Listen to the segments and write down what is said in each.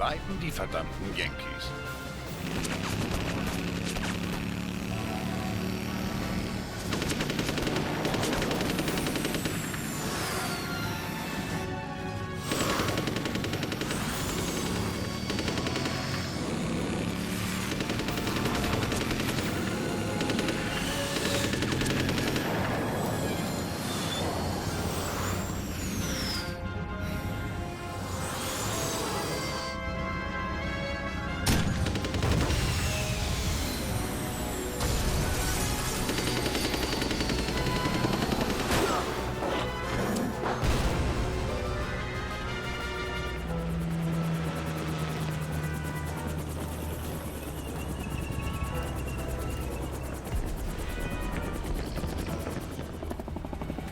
bleiben die verdammten Yankees.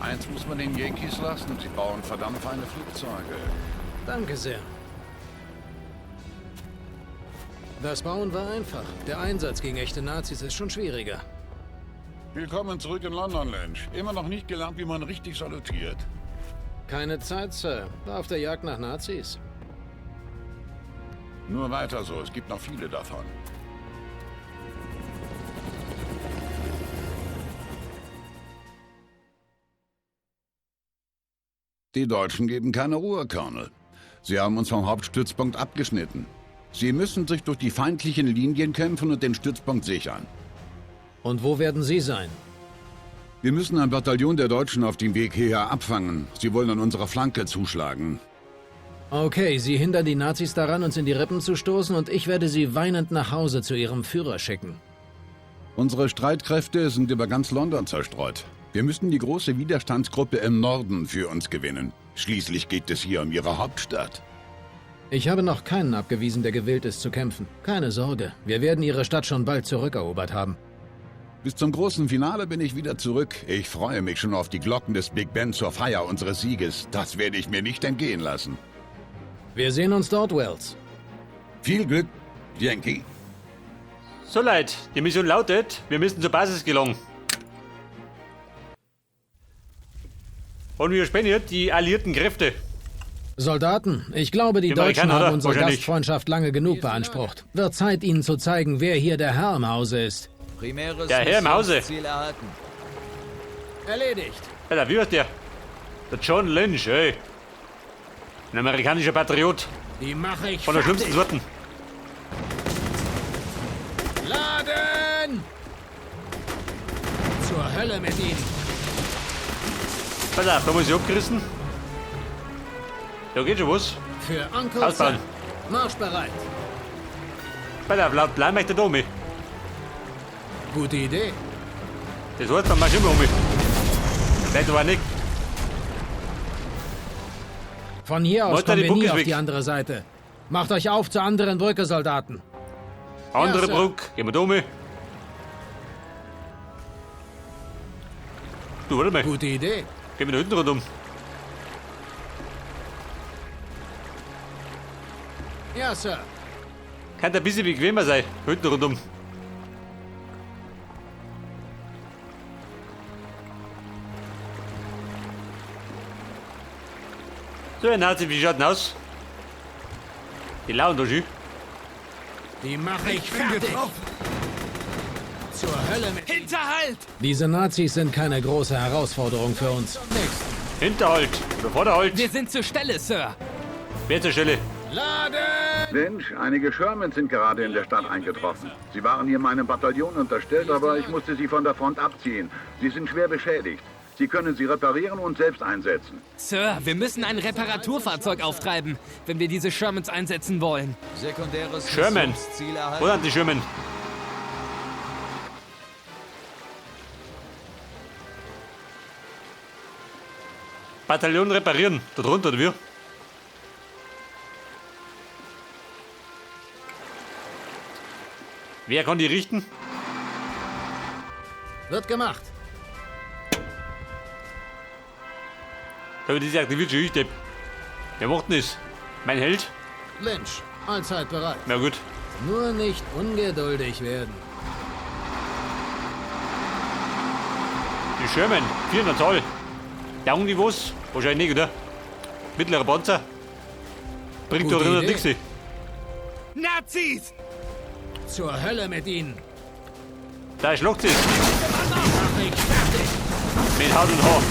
Eins muss man den Yankees lassen, sie bauen verdammt feine Flugzeuge. Danke sehr. Das Bauen war einfach. Der Einsatz gegen echte Nazis ist schon schwieriger. Willkommen zurück in London, Lynch. Immer noch nicht gelernt, wie man richtig salutiert. Keine Zeit, Sir. War auf der Jagd nach Nazis. Nur weiter so, es gibt noch viele davon. Die Deutschen geben keine Ruhe, Colonel. Sie haben uns vom Hauptstützpunkt abgeschnitten. Sie müssen sich durch die feindlichen Linien kämpfen und den Stützpunkt sichern. Und wo werden Sie sein? Wir müssen ein Bataillon der Deutschen auf dem Weg hierher abfangen. Sie wollen an unserer Flanke zuschlagen. Okay, Sie hindern die Nazis daran, uns in die Rippen zu stoßen, und ich werde Sie weinend nach Hause zu Ihrem Führer schicken. Unsere Streitkräfte sind über ganz London zerstreut. Wir müssen die große Widerstandsgruppe im Norden für uns gewinnen. Schließlich geht es hier um Ihre Hauptstadt. Ich habe noch keinen abgewiesen, der gewillt ist zu kämpfen. Keine Sorge, wir werden Ihre Stadt schon bald zurückerobert haben. Bis zum großen Finale bin ich wieder zurück. Ich freue mich schon auf die Glocken des Big Ben zur Feier unseres Sieges. Das werde ich mir nicht entgehen lassen. Wir sehen uns dort, Wells. Viel Glück, Yankee. So Leute, die Mission lautet, wir müssen zur Basis gelangen. Und wir spendieren die alliierten Kräfte. Soldaten, ich glaube, die Deutschen Amerikaner, haben oder? unsere Wahrscheinlich. Gastfreundschaft lange genug beansprucht. Wird Zeit, ihnen zu zeigen, wer hier der Herr im Hause ist. Primäres Der Herr im Hause. Missionsziel erhalten. Erledigt. Alter, wie heißt der? Der John Lynch, ey. Ein amerikanischer Patriot. Die mache ich Von der schlimmsten Sorten. Laden! Zur Hölle mit ihnen. Pass auf, da muss ich abgerissen. Da geht schon was. Für Uncle Ausbauen. Sam. Marschbereit. Pass auf, laut Plan möchte der da mich. Gute Idee. Das heißt, dann machst du immer um mich. Nein, du war nicht. Von hier aus Wollt ihr kommen die wir Brücke nie auf weg? die andere Seite. Macht euch auf zur anderen Brücke, Soldaten. Andere Sir. Brücke, gehen wir da um mich. Du, warte mal. Gute Idee. Gehen wir da hinten rundum. Ja, Sir. Kann ein bisschen bequemer sein. Hinten rundum. So, ein Nazi, wie schaut denn aus? Die lauen da schön. Die mache ich fertig. Zur Hölle mit ihnen. Hinterhalt! Diese Nazis sind keine große Herausforderung für uns. Hinterhalt. Oder Vorderhalt. Wir sind zur Stelle, Sir. Wer zur Stelle? Laden! Lynch, einige Shermans sind gerade in der Stadt eingetroffen. Sie waren hier meinem Bataillon unterstellt, aber ich musste sie von der Front abziehen. Sie sind schwer beschädigt. Sie können sie reparieren und selbst einsetzen. Sir, wir müssen ein Reparaturfahrzeug auftreiben, wenn wir diese Shermans einsetzen wollen. Sekundäres Sherman. Missionsziel Wo erhalten. sind die Sherman? Bataillon reparieren. Da drunter, oder wie? Wer kann die richten? Wird gemacht. Da wird diese aktiviert schon ich, Depp. Wer macht denn das? Mein Held? Lynch, allzeit bereit. Na gut. Nur nicht ungeduldig werden. Die Sherman, 400 Zoll. Down-Niveaus? Wahrscheinlich nicht, oder? Mittlerer Panzer. Bringt Gute doch 100 Idee. nichts. Nazis! Zur Hölle mit ihnen! Da schluckt sie. Mach mich fertig! Mit Haut und Haar.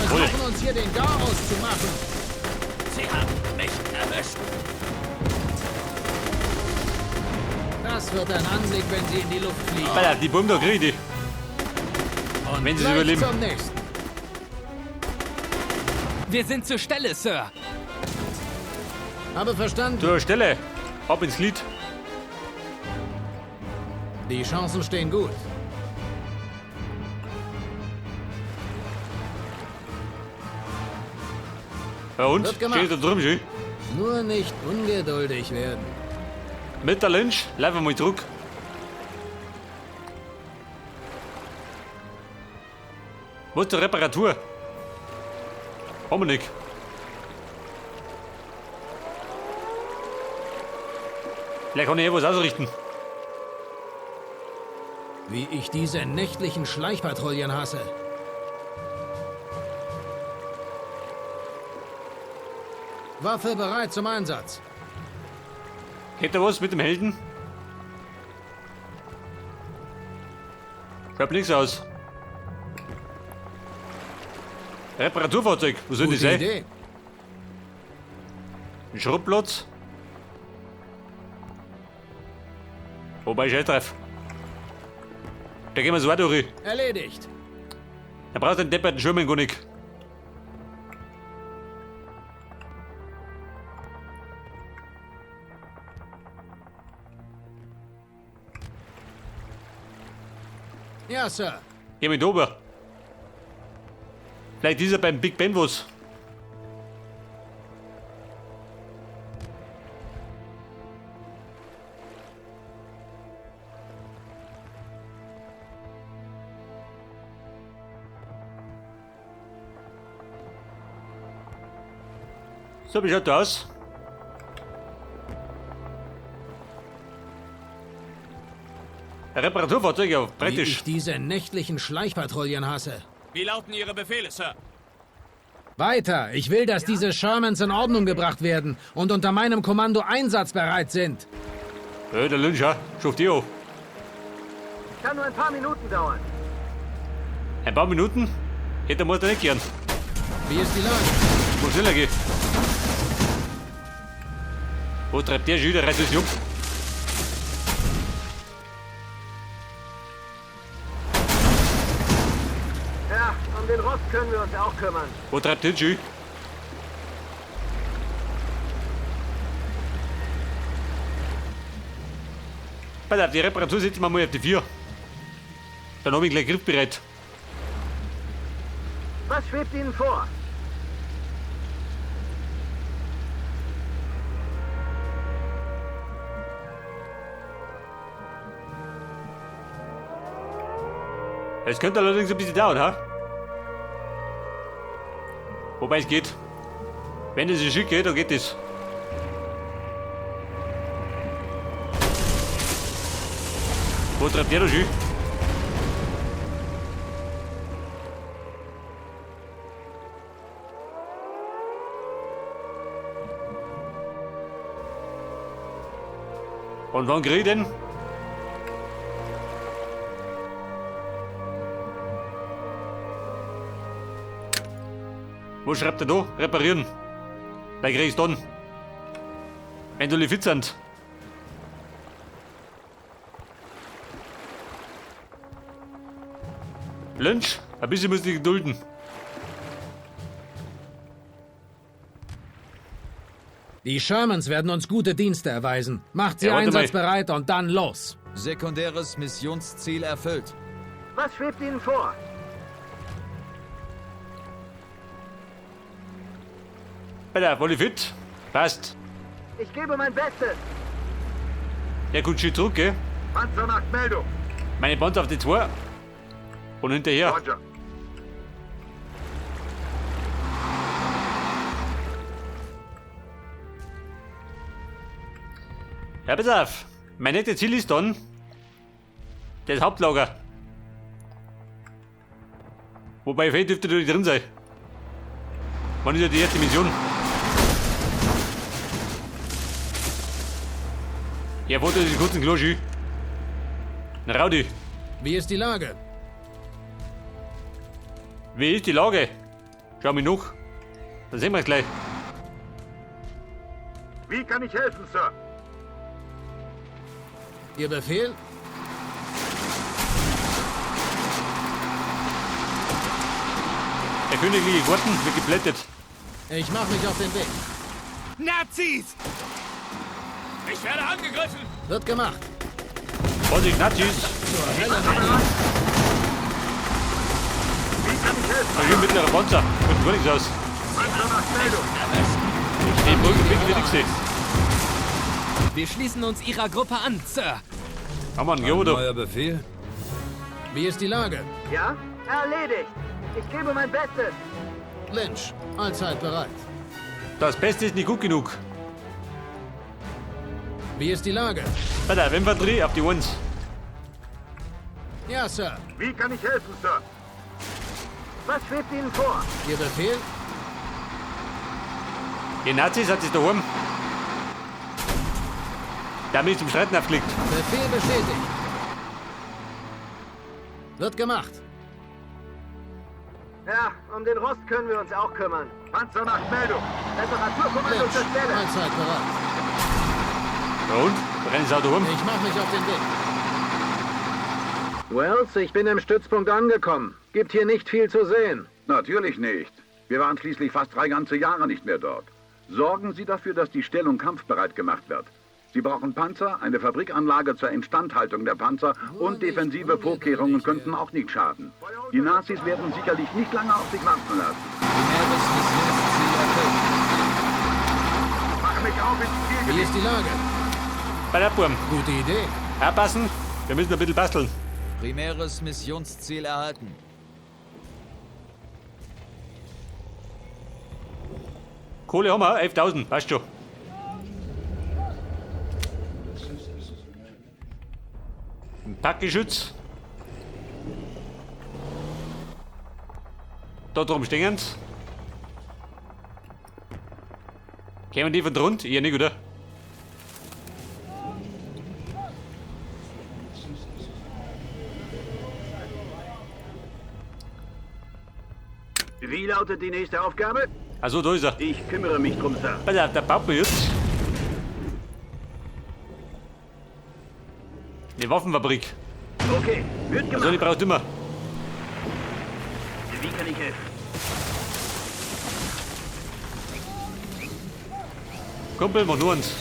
Versuchen uns hier den Garaus zu machen! Sie haben mich erwischt. Das wird ein Anblick, wenn sie in die Luft fliegen. Alter, die Bombe da kriege ich. Und wenn sie gleich überleben. zum nächsten. Wir sind zur Stelle, Sir. Habe verstanden. Zur Stelle. Ab ins Glied. Die Chancen stehen gut. Ja und? Wird gemacht. Steht da drüben schon. Nur nicht ungeduldig werden. Mit der Lynch. Laufen wir mal zurück. Wo ist die Reparatur? Haben wir nicht. Vielleicht kann ich hier was ausrichten. Wie ich diese nächtlichen Schleichpatrouillen hasse. Waffe bereit zum Einsatz. Geht da was mit dem Helden? Schaut nichts aus. Reparaturfahrzeug, wo soll das Gute sein? Idee. Ein Schrottplatz? Wobei ich treff. Da gehen wir so weiter durch. Erledigt. Er braucht den depperten Schirmen gar nicht. Ja, Sir. Geh mit ober. Vielleicht ist er beim Big Ben was. So, wie schaut das aus? Ein Reparaturfahrzeug, ja, Wie praktisch. ich diese nächtlichen Schleichpatrouillen hasse. Wie lauten Ihre Befehle, Sir? Weiter. Ich will, dass diese Shermans in Ordnung gebracht werden und unter meinem Kommando einsatzbereit sind. Ja, der Lynch, ja. Schuft die auch. Kann nur ein paar Minuten dauern. Ein paar Minuten? Hätte man da nicht gern. Wie ist die Lage? Muss schneller gehen. Wo treibt der Schüler? Reißt es um. Ja, um den Rost können wir uns auch kümmern. Wo treibt der Schüler? Pass auf, die Reparatur setzen wir mal auf die 4. Dann habe ich gleich griffbereit. Was schwebt Ihnen vor? Es könnte allerdings ein bisschen dauern, ha? Wobei es geht. Wenn es schick geht, dann geht es. Wo treibt der da schön? Und wann krieg ich den? Wo schreibt er da? Reparieren. Da krieg ich's dann. Wenn du fit sind. Lynch, ein bisschen muss ich gedulden. Die Shermans werden uns gute Dienste erweisen. Macht sie Ja, warte mal. einsatzbereit und dann los. Sekundäres Missionsziel erfüllt. Was schwebt Ihnen vor? Alter, voll fit? Passt. Ich gebe mein Bestes. Der kommt schön zurück, gell? Panzer macht Meldung. Meine Panzer auf die 2. Und hinterher. Roger. Ja, pass auf. Mein nächstes Ziel ist dann das Hauptlager. Wobei, vielleicht dürfte da nicht drin sein. Wann ist ja die erste Mission? Ja, wo ist die kurzen Kloschi? Na, Raudi, Wie ist die Lage? wie ist die Lage? Schau mich noch. Dann sehen wir es gleich. Wie kann ich helfen, Sir? Ihr Befehl? Der königliche Garten wird geblättet. Ich mache mich auf den Weg. Nazis! Ich werde angegriffen! Wird gemacht. Vorsicht, Nazis! Zur Hölle mit. Da hier mittlerer Panzer. Kommt gar nichts aus. Panzer nach Meldung. Die Brücke bin ich nichts. Wir schließen uns Ihrer Gruppe an, Sir. Haben wir einen Geodo. Neuer Befehl? Wie ist die Lage? Ja? Erledigt. Ich gebe mein Bestes. Lynch, allzeit bereit. Das Beste ist nicht gut genug. Wie ist die Lage? Bei der Infanterie auf die Ones. Ja, Sir. Wie kann ich helfen, Sir? Was schwebt Ihnen vor? Ihr Befehl? Die Nazis hat sich daheim. Der hat mich zum Streiten aufgelegt. Befehl bestätigt. Wird gemacht. Ja, um den Rost können wir uns auch kümmern. Panzer nach Meldung. Reparaturkommando Lynch, zur Stelle. allzeit bereit. Ja und? Rennen sie auch daheim? Ich mache mich auf den Weg. Wells, ich bin im Stützpunkt angekommen. Gibt hier nicht viel zu sehen. Natürlich nicht. Wir waren schließlich fast 3 ganze Jahre nicht mehr dort. Sorgen Sie dafür, dass die Stellung kampfbereit gemacht wird. Sie brauchen Panzer, eine Fabrikanlage zur Instandhaltung der Panzer und defensive Vorkehrungen könnten auch nicht schaden. Die Nazis werden sicherlich nicht lange auf sich warten lassen. Primäres Missionsziel erfüllt. Mach mich auf ins Wie Zielgebiet. ist die Lage? Bei der Burm. Gute Idee. Aufpassen. Wir müssen ein bisschen basteln. Primäres Missionsziel erhalten. Kohle haben wir, 11.000. Weißt schon. Ein Packgeschütz. Da drum stehen sie. Kämen die von drunter? Ihr nicht, oder? Wie lautet die nächste Aufgabe? Also da ist er. Ich kümmere mich drum, Sir. Pass auf, der baut mir jetzt eine Waffenfabrik. Okay, wird Also die brauchst du immer. Wie kann ich helfen? Kumpel, mach nur uns.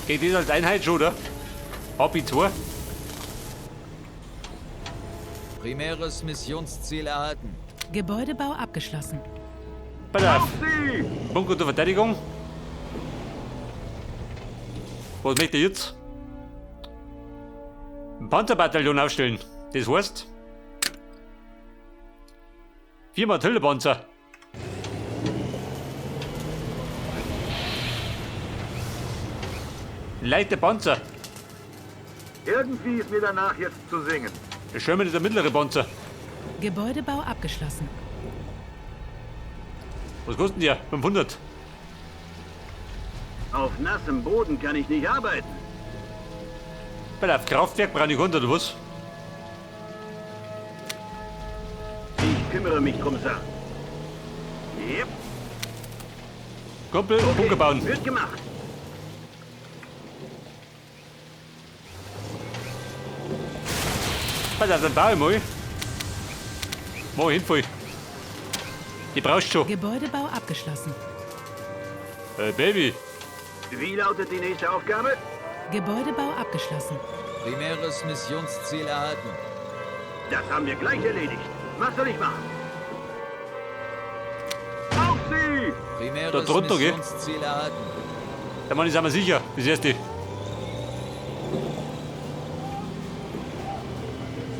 Geht das als Einheit schon, oder? Hobby 2. Primäres Missionsziel erhalten. Gebäudebau abgeschlossen. Pass auf. Sie! Bunker zur Verteidigung. Was möchte ich jetzt? Ein Panzerbataillon aufstellen. Das heißt 4 Artilleriepanzer. Leichte Panzer. Irgendwie ist mir danach jetzt zu singen. Der Sherman ist der mittlere Panzer. Gebäudebau abgeschlossen. Was kosten die? 500. Auf nassem Boden kann ich nicht arbeiten. Bei der Kraftwerk brauche ich 100 oder was? Ich kümmere mich drum, Sir. Yep. Kumpel, Bunker bauen. Wird gemacht. Pass auf, dann baue ich mal. Mach ich hinfall. Die brauchst du schon. Gebäudebau abgeschlossen. Baby. Wie lautet die nächste Aufgabe? Gebäudebau abgeschlossen. Primäres Missionsziel erhalten. Das haben wir gleich erledigt. Was soll ich machen? Auf Sie! Primäres Da drunter, gell? Missionsziel erhalten. Der Mann ist einmal sicher. Das erste.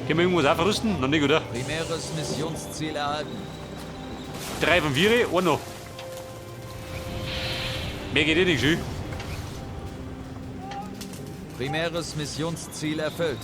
Können wir irgendwas aufrüsten? Noch nicht, oder? Primäres Missionsziel erhalten. 3 von 4, ein noch. Mehr geht eh nicht, schön. Primäres Missionsziel erfüllt.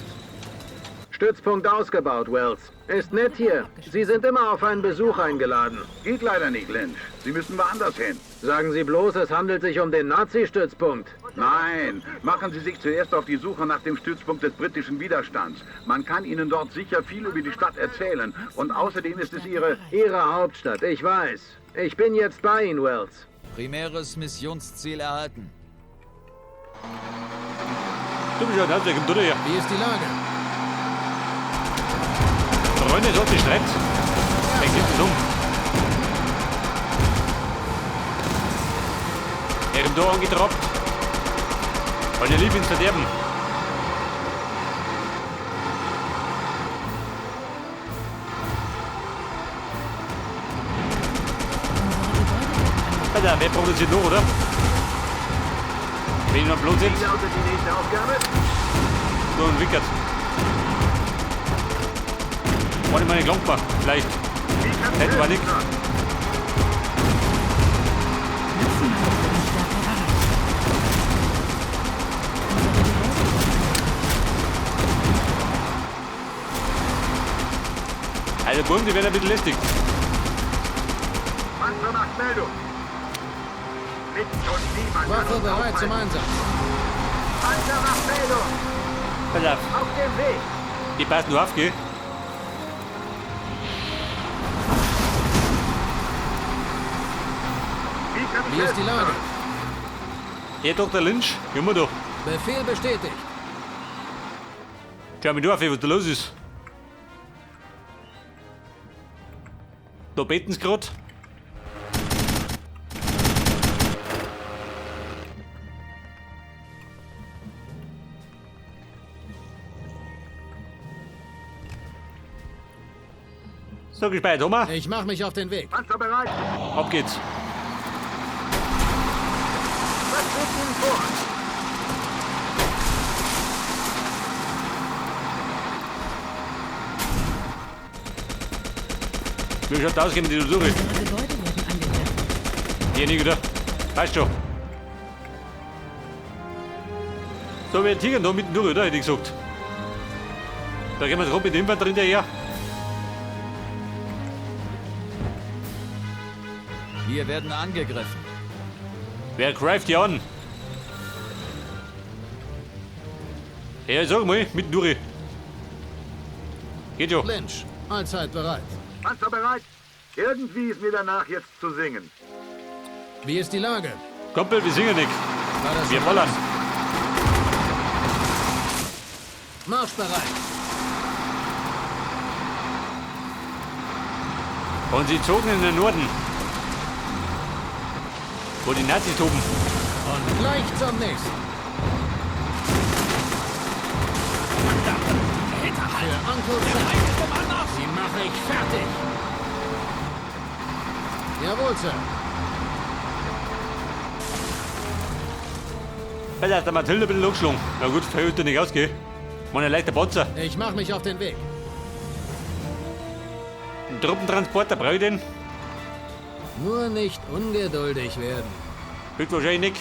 Stützpunkt ausgebaut, Wells. Ist nett hier. Sie sind immer auf einen Besuch eingeladen. Geht leider nicht, Lynch. Sie müssen woanders hin. Sagen Sie bloß, es handelt sich um den Nazi-Stützpunkt. Nein, machen Sie sich zuerst auf die Suche nach dem Stützpunkt des britischen Widerstands. Man kann Ihnen dort sicher viel über die Stadt erzählen. Und außerdem ist es Ihre Hauptstadt, ich weiß. Ich bin jetzt bei Ihnen, Wells. Primäres Missionsziel erhalten. Du bist ja ein Handwerk, kommt her. Wie ist die Lage? Freunde, dort ist Streit. Dann gibt es um. Er ist da angetroppt. Alle lieb ins Verderben. Alter, wer produziert noch, oder? Wenn ich noch bloß Wie jetzt, lautet die nächste Aufgabe? so ein Wickert. Warte mal, nicht lang gemacht. Vielleicht. Das war nix. Also, Burm, die werden ein bisschen lästig. Panzer macht Meldung. Mit und niemand kann Waffe uns bereit zum aufhalten. Einsatz. Panzer macht Meldung. Pass auf, Auf dem Weg. die passen nur auf, gell? Wie ist die Lage? Herr Dr. Lynch, gehen wir doch. Befehl bestätigt. Schau mich nur auf, was da los ist. Da beten sie gerade. So, gespeichert, haben wir. Ich mache mich auf den Weg. Panzer bereit. Ab geht's. Was geht Ihnen vor? Wie schaut aus, gehen die Suche. Unsere Gebäude werden angegriffen. Hier nicht, oder? Passt schon. So, wir tigern da mitten durch, oder? Hätte ich gesagt. Da gehen wir drauf mit dem Infanterie hinterher. Wir werden angegriffen. Wer greift hier an? Ja, sag mal, mitten durch. Geht schon. Lynch, allzeit bereit. Panzer bereit. Irgendwie ist mir danach jetzt zu singen. Wie ist die Lage? Kumpel, wir singen nicht. War das Wir so? ballern. Marschbereit. Und sie zogen in den Norden. Wo die Nazis toben. Und gleich zum nächsten. Für Uncle Sam. Sie mache ich fertig. Jawohl, Sir. Weil der Mathilde ein bisschen angeschlagen. Na gut, verhüllt er nicht ausgehen. Man ein leichter Panzer. Ich mache mich auf den Weg. Ein Truppentransporter brauche ich den. Nur nicht ungeduldig werden. Hört wahrscheinlich nicht.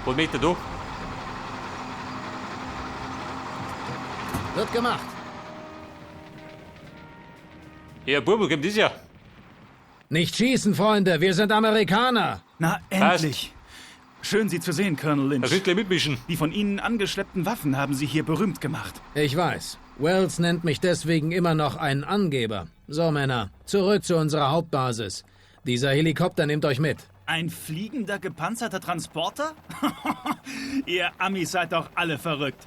Was möchte er da? Wird gemacht. Ja, Bub, wo kommt das ja? Nicht schießen, Freunde. Wir sind Amerikaner. Na, endlich. Schön, Sie zu sehen, Colonel Da Lynch. könnt ihr gleich mitmischen. Die von Ihnen angeschleppten Waffen haben Sie hier berühmt gemacht. Ich weiß. Wells nennt mich deswegen immer noch einen Angeber. So, Männer, zurück zu unserer Hauptbasis. Dieser Helikopter nimmt euch mit. Ein fliegender, gepanzerter Transporter? Ihr Amis seid doch alle verrückt.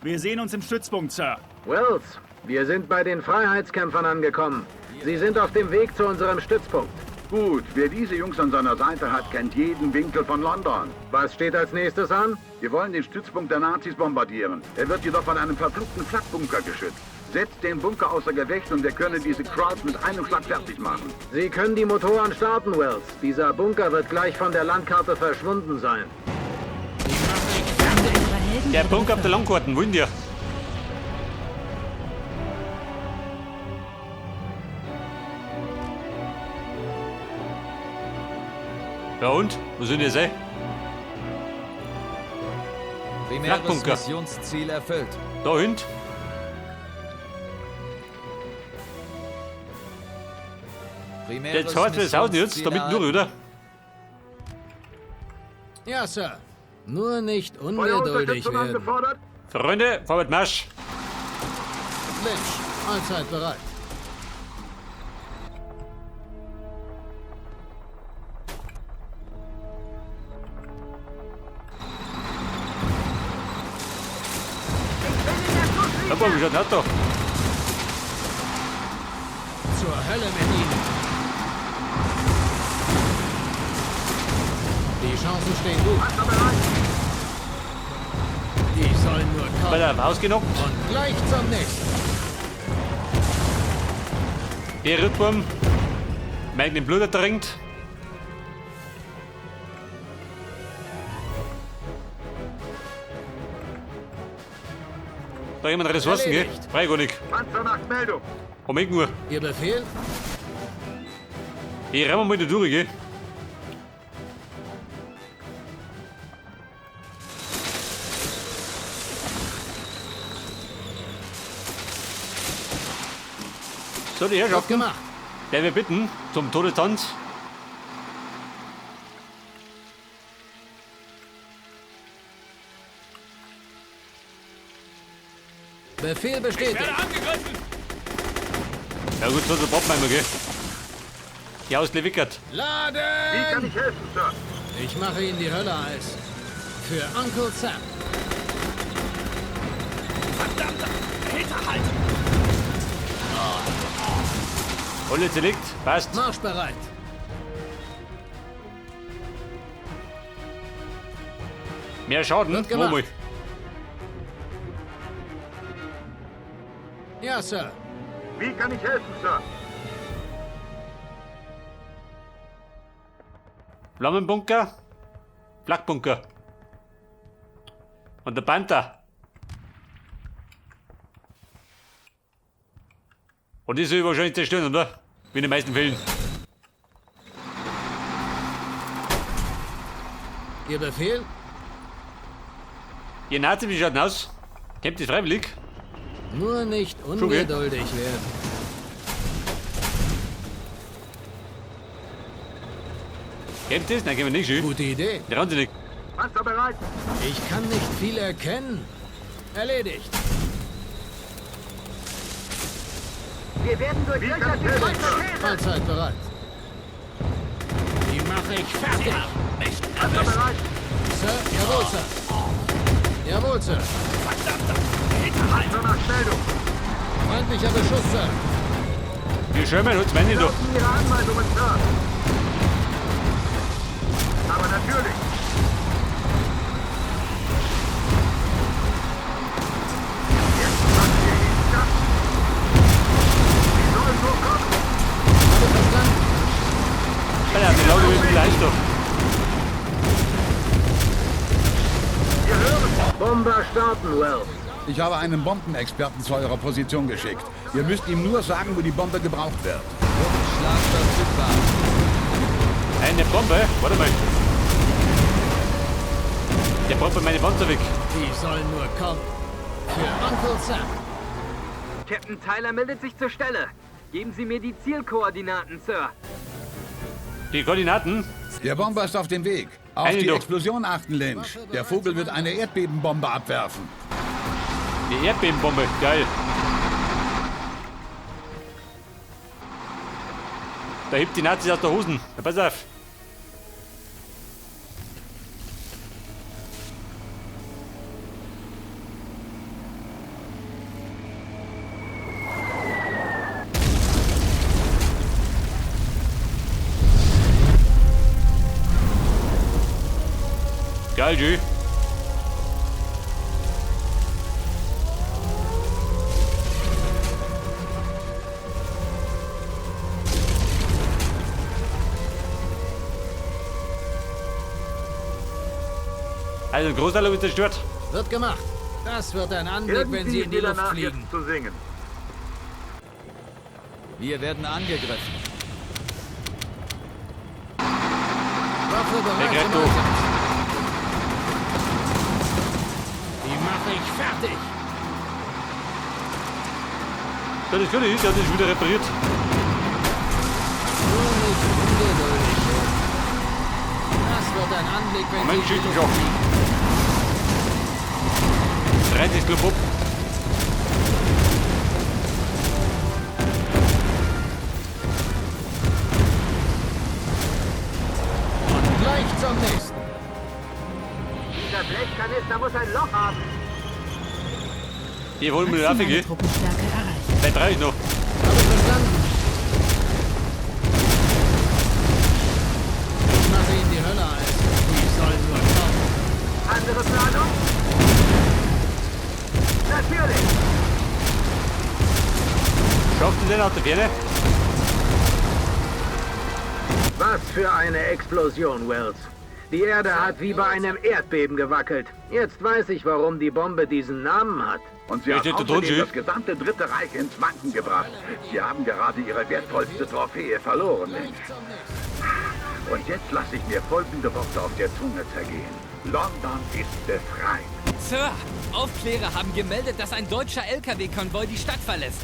Wir sehen uns im Stützpunkt, Sir. Wells, wir sind bei den Freiheitskämpfern angekommen. Sie sind auf dem Weg zu unserem Stützpunkt. Gut, wer diese Jungs an seiner Seite hat, kennt jeden Winkel von London. Was steht als nächstes an? Wir wollen den Stützpunkt der Nazis bombardieren. Er wird jedoch von einem verfluchten Flakbunker geschützt. Setzt den Bunker außer Gefecht und wir können diese Crowds mit einem Schlag fertig machen. Sie können die Motoren starten, Wells. Dieser Bunker wird gleich von der Landkarte verschwunden sein. Unsere Helden Der werden Punkt auf der Langkarten, wollen wir. Ja und? Wo sind ihr sei? Primäres Flakbunker. Missionsziel erfüllt. Da hinten. Primäres Jetzt heißt das Haus jetzt, Missionsziel damit erhalten. durch, oder? Ja, Sir. Nur nicht ungeduldig Feuerunterstützung werden. angefordert. Freunde, vorwärts Marsch. Lynch, allzeit bereit. Hab mal geschaut, hat doch. Zur Hölle mit ihnen. Die Chancen stehen gut. Die sollen nur Bei kommen. der Haus genockt. Und gleich zum nächsten. Der Rittwurm. Mein den Blut ertränkt. Da jemand Ressourcen, gell? Erledigt. Frei gar nicht. Panzer nach Meldung. Um 1 Uhr. Ihr Befehl? Ich rennen wir mal da durch, gell? So, die Wird Herrschaften, gemacht. der wir bitten zum Todestanz. Befehl bestätigt. angegriffen! Ja gut, so braucht man immer, gell? Die Auslewickert. Wie kann Laden! ich helfen, Sir? Ich mache Ihnen die Hölle heiß. Für Uncle Sam. Verdammter Hinterhalt! Alle zerlegt, passt. Marschbereit. Mehr Schaden, Wird gemacht. mal. Ja, Sir. Wie kann ich helfen, Sir? Flammenbunker, Flakbunker. Und der Panther. Und die soll ich wahrscheinlich zerstören, oder? Wie in den meisten Fällen. Ihr Befehl? Ihr Nazi, wie schaut denn aus? Kämpft ihr freiwillig? Nur nicht gell? ungeduldig werden. Kämpft es? Nein, können wir nicht, schön. Gute Idee. Trauen Sie nicht. Panzer bereit. Ich kann nicht viel erkennen. Erledigt. Wie kann ich helfen, Sir? Mahlzeit bereit. Die mache ich fertig. Panzer bereit. Sir, jawohl, Sir. Jawohl, Sir. Panzer nach Meldung. Feindlicher Beschuss, Sir. Wir schwimmen uns meine doch. Lassen Ihre Anweisungen, Sir. Aber natürlich. Jetzt machen wir ihn das. Sie sollen nur kommen. Alle verstanden? Ja, die Laune wird gleich doch. Wir hören. Bomber starten, Wells. Ich habe einen Bombenexperten zu eurer Position geschickt. Ihr müsst ihm nur sagen, wo die Bombe gebraucht wird. Schlag verfügbar. Eine Bombe? Warte mal. Der braucht meine Panzer weg. Die sollen nur kommen. Für Uncle Sam. Captain Tyler meldet sich zur Stelle. Geben Sie mir die Zielkoordinaten, Sir. Die Koordinaten? Der Bomber ist auf dem Weg. Auf Eine die doch. Explosion achten, Lynch. Der Vogel wird eine Erdbebenbombe abwerfen. Die Erdbebenbombe. Geil. Da hebt die Nazis aus der Hosen. Na, pass auf. Geil, Jü. Also ein Großteil wird zerstört. Wird gemacht. Das wird ein Anblick, wenn sie in die wieder Luft nach fliegen. jetzt zu singen. Wir werden angegriffen. Waffe Der bereit greift zum hoch. Einsatz. Mach ich fertig! Das ist gut, der hat das wieder repariert. Nur nicht ungeduldig. Das wird ein Anblick, wenn Moment, Sie schießt mich wieder auf. fliegen. 30 Club ab. Und gleich zum nächsten. Dieser Blechkanister muss ein Loch haben. Hier wollen wir die Waffe Maximale gehen. Truppenstärke erreicht. Vielleicht brauche ich noch. Habe ich verstanden. Ich mache Ihnen die Hölle heiß. Die sollen nur kommen. Andere Planung? Natürlich. Schafft ihr den aus der Ferne? Was für eine Explosion, Wells. Die Erde hat wie bei einem Erdbeben gewackelt. Jetzt weiß ich, warum die Bombe diesen Namen hat. Und sie Ja, hat steht da außerdem drin, das gesamte Dritte Reich ins Wanken gebracht. Sie haben gerade ihre wertvollste Trophäe verloren, Mensch. Und jetzt lasse ich mir folgende Worte auf der Zunge zergehen. London ist befreit. Sir, Aufklärer haben gemeldet, dass ein deutscher LKW-Konvoi die Stadt verlässt.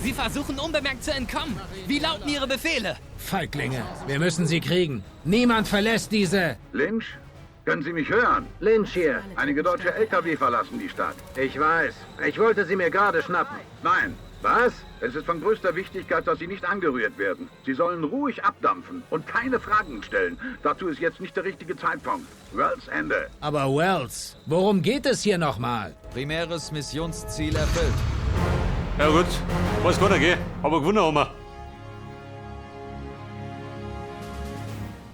Sie versuchen unbemerkt zu entkommen. Wie lauten Ihre Befehle? Feiglinge, wir müssen sie kriegen. Niemand verlässt diese... Lynch, können Sie mich hören? Lynch hier. Einige deutsche LKW verlassen die Stadt. Ich weiß. Ich wollte sie mir gerade schnappen. Nein, Was? es ist von größter Wichtigkeit, dass sie nicht angerührt werden. Sie sollen ruhig abdampfen und keine Fragen stellen. Dazu ist jetzt nicht der richtige Zeitpunkt. Wells Ende. Aber Wells, worum geht es hier nochmal? Primäres Missionsziel erfüllt. Ja gut, weiß gar nicht, gell? Aber gewonnen haben wir.